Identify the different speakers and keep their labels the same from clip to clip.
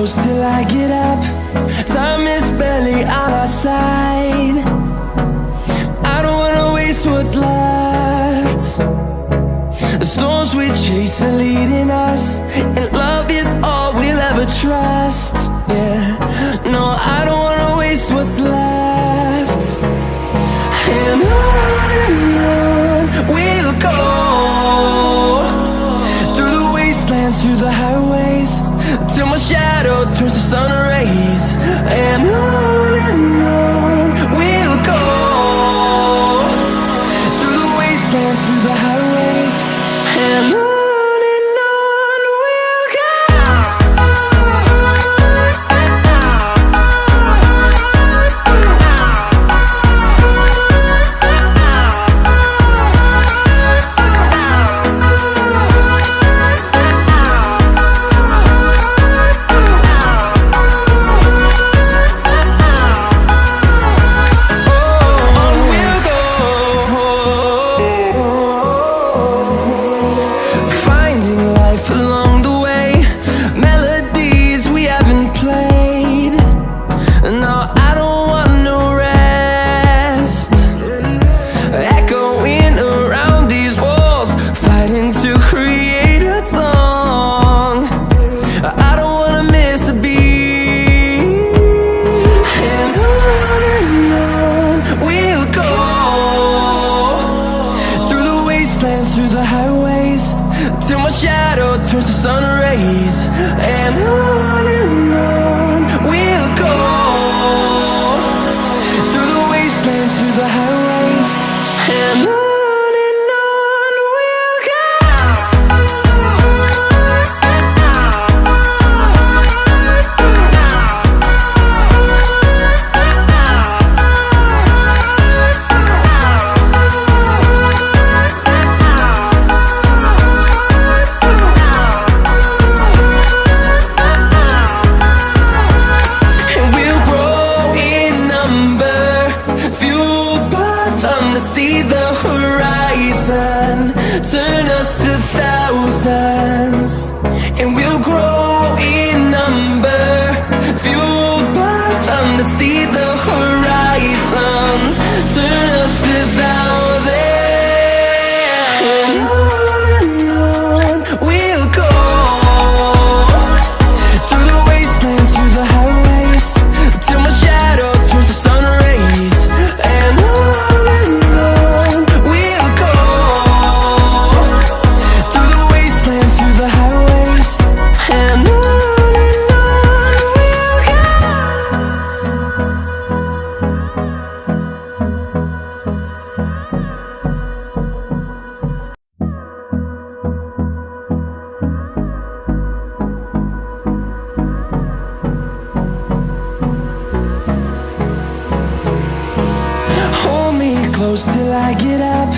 Speaker 1: close till I get up. Time is barely on our side. I don't wanna waste what's left. The storms we chase are leading us, and love is all we'll ever trust. Yeah, no, I don't wanna waste what's left. And on we'll go, through the wastelands, through the highways, till my shadow turns to sun rays. And on we'll go, through the wastelands, through the highways, and on we'll go. Through the highways, till my shadow turns to sun rays. And on we'll go, through the wastelands, through the highways, and on we'll go. See the horizon turn us to thousands, and we'll grow in number, fueled by them. To see the horizon turn us to thousands, and on we'll go, through the wastelands, through the highways, till my shadow turns to sun rays. And close till I get up.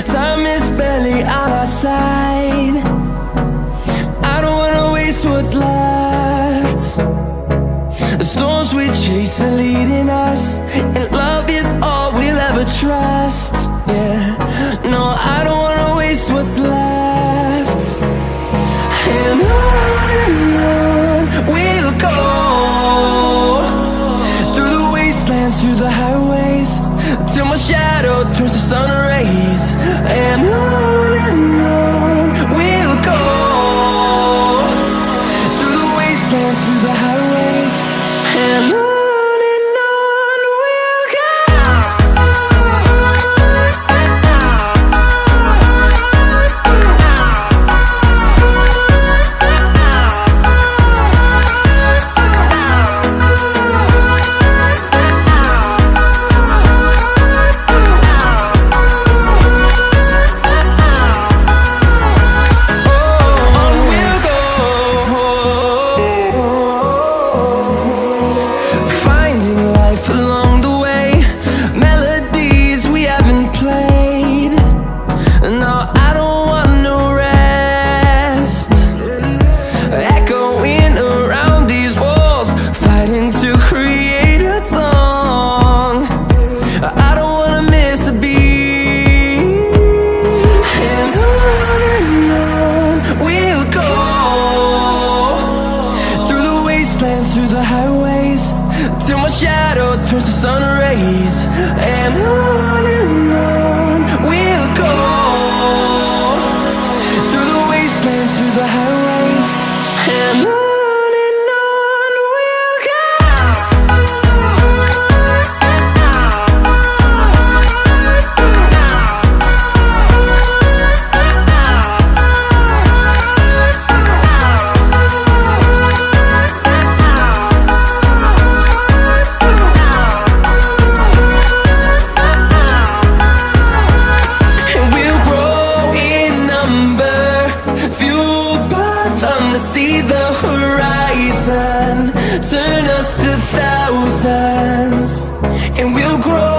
Speaker 1: Time is barely on our side. I don't wanna waste what's left. The storms we chase are leading us, and love is all we'll ever trust. Yeah, no, I don't wanna waste what's left. And on we'll go, through the wastelands, through the highways, till my shadow turns to sun rays. And on we'll go, through the wastelands, through the highways, and on we'll go. my shadow turns to sun rays. And on we'll go, through the wastelands, through the highways. And on we'll go. See the horizon turn us to thousands, and we'll grow